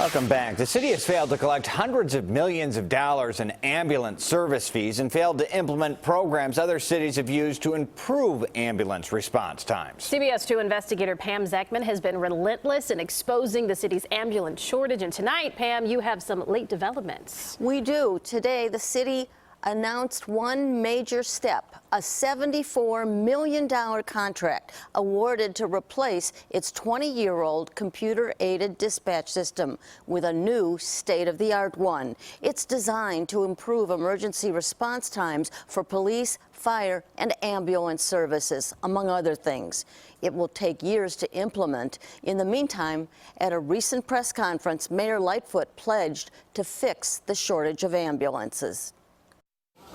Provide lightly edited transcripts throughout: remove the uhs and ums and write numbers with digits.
Welcome back. The city has failed to collect hundreds of millions of dollars in ambulance service fees and failed to implement programs other cities have used to improve ambulance response times. CBS 2 investigator Pam Zekman has been relentless in exposing the city's ambulance shortage. And tonight, Pam, you have some late developments. We do. Today, the city announced one major step, a $74 million contract awarded to replace its 20-year-old computer-aided dispatch system with a new state-of-the-art one. It's designed to improve emergency response times for police, fire, and ambulance services, among other things. It will take years to implement. In the meantime, at a recent press conference, Mayor Lightfoot pledged to fix the shortage of ambulances.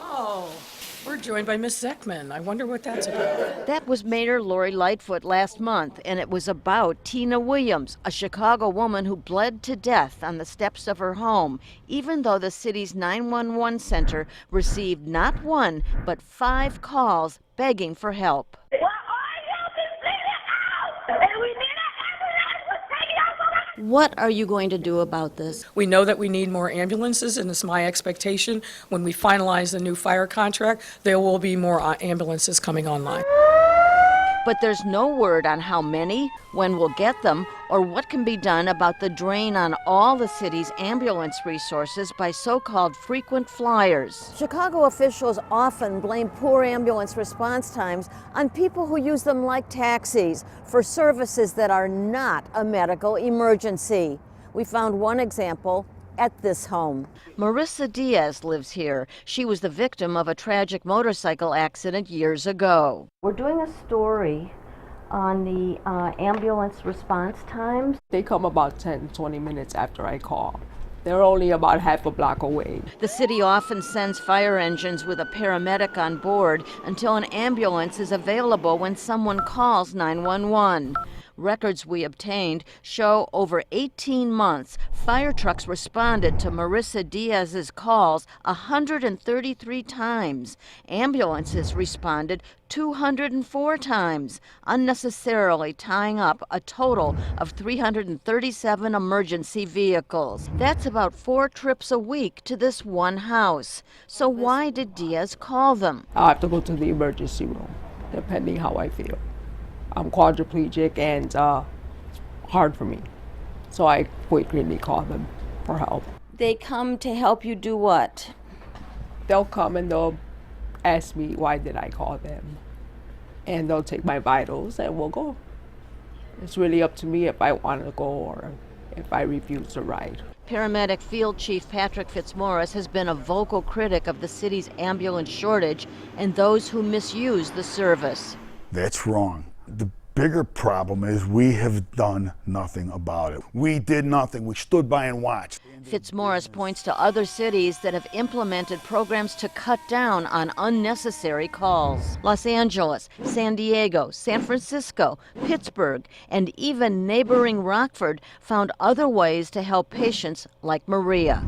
Oh, we're joined by Miss Zekman. I wonder what that's about. That was Mayor Lori Lightfoot last month, and it was about Tina Williams, a Chicago woman who bled to death on the steps of her home, even though the city's 911 center received not one, but 5 calls begging for help. What are you going to do about this? We know that we need more ambulances, and it's my expectation when we finalize the new fire contract, there will be more ambulances coming online. But there's no word on how many, when we'll get them, or what can be done about the drain on all the city's ambulance resources by so-called frequent flyers. Chicago officials often blame poor ambulance response times on people who use them like taxis for services that are not a medical emergency. We found one example at this home. Marissa Diaz lives here. She was the victim of a tragic motorcycle accident years ago. We're doing a story on the ambulance response times. They come about 10-20 minutes after I call. They're only about half a block away. The city often sends fire engines with a paramedic on board until an ambulance is available when someone calls 911. Records we obtained show over 18 months, fire trucks responded to Marissa Diaz's calls 133 times. Ambulances responded 204 times, unnecessarily tying up a total of 337 emergency vehicles. That's about 4 trips a week to this one house. So why did Diaz call them? I have to go to the emergency room, depending how I feel. I'm quadriplegic and hard for me. So I frequently call them for help. They come to help you do what? They'll come and they'll ask me why did I call them. And they'll take my vitals and we'll go. It's really up to me if I want to go or if I refuse to ride. Paramedic Field Chief Patrick Fitzmaurice has been a vocal critic of the city's ambulance shortage and those who misuse the service. That's wrong. The bigger problem is we have done nothing about it. We did nothing. We stood by and watched. Fitzmaurice points to other cities that have implemented programs to cut down on unnecessary calls. Los Angeles, San Diego, San Francisco, Pittsburgh, and even neighboring Rockford found other ways to help patients like Maria.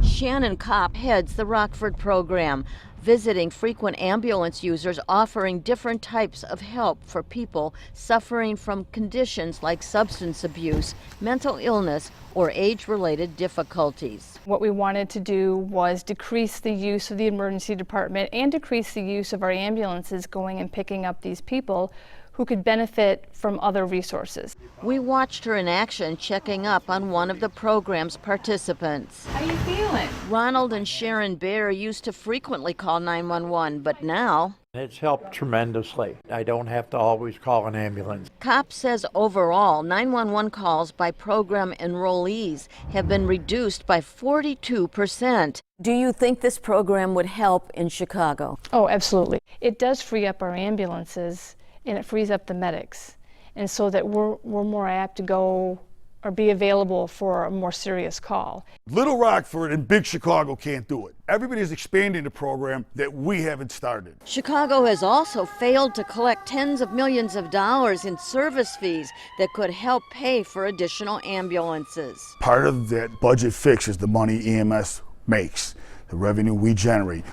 Shannon Kopp heads the Rockford program, visiting frequent ambulance users, offering different types of help for people suffering from conditions like substance abuse, mental illness, or age-related difficulties. What we wanted to do was decrease the use of the emergency department and decrease the use of our ambulances going and picking up these people who could benefit from other resources. We watched her in action checking up on one of the program's participants. How you feeling? Ronald and Sharon Bear used to frequently call 911, but now it's helped tremendously. I don't have to always call an ambulance. Kopp says overall, 911 calls by program enrollees have been reduced by 42%. Do you think this program would help in Chicago? Oh, absolutely. It does free up our ambulances and it frees up the medics, and so that we're more apt to go or be available for a more serious call. Little Rockford and Big Chicago can't do it. Everybody's expanding the program that we haven't started. Chicago has also failed to collect tens of millions of dollars in service fees that could help pay for additional ambulances. Part of that budget fix is the money EMS makes, the revenue we generate.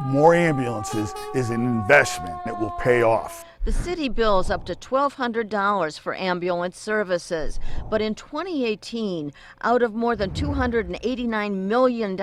More ambulances is an investment that will pay off. The city bills up to $1,200 for ambulance services, but in 2018, out of more than $289 million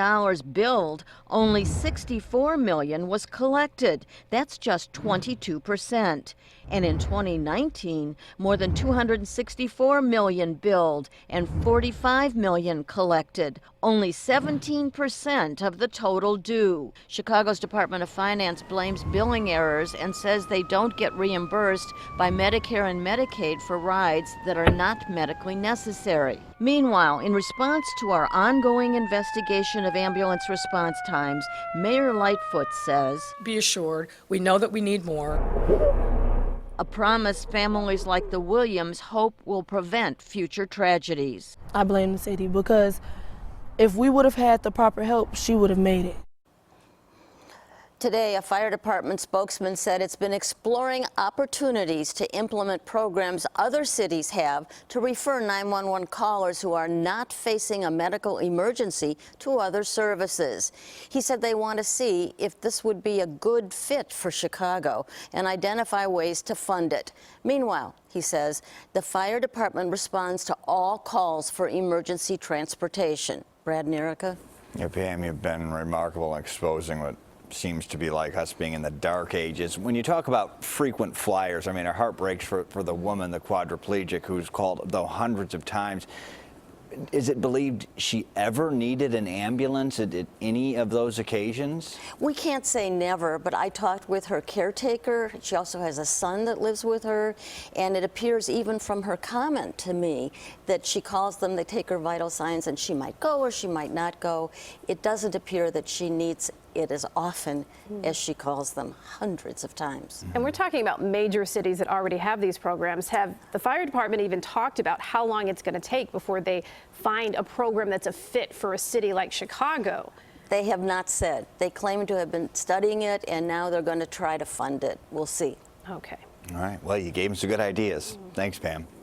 billed, only $64 million was collected. That's just 22%. And in 2019, more than $264 million billed and $45 million collected, only 17% of the total due. Chicago's Department of Finance blames billing errors and says they don't get reimbursed by Medicare and Medicaid for rides that are not medically necessary. Meanwhile, in response to our ongoing investigation of ambulance response times, Mayor Lightfoot says, Be assured, we know that we need more. a promise families like the Williams hope will prevent future tragedies. I blame the city because if we would have had the proper help, she would have made it. Today, a fire department spokesman said it's been exploring opportunities to implement programs other cities have to refer 911 callers who are not facing a medical emergency to other services. He said they want to see if this would be a good fit for Chicago and identify ways to fund it. Meanwhile, he says, the fire department responds to all calls for emergency transportation. Brad and Erica? Yeah, Pam, you've been remarkable in exposing what seems to be like us being in the dark ages. When you talk about frequent flyers, I mean, our heart breaks for the woman, the quadriplegic, who's called though hundreds of times. Is it believed she ever needed an ambulance at any of those occasions? We can't say never, but I talked with her caretaker. She also has a son that lives with her, and it appears even from her comment to me that she calls them, they take her vital signs, and she might go or she might not go. It doesn't appear that she needs it as often as she calls them, hundreds of times. And we're talking about major cities that already have these programs. Have the fire department even talked about how long it's going to take before they find a program that's a fit for a city like Chicago? They have not said. They claim to have been studying it, and now they're going to try to fund it. We'll see. Okay. All right. Well, you gave them some good ideas. Thanks, Pam.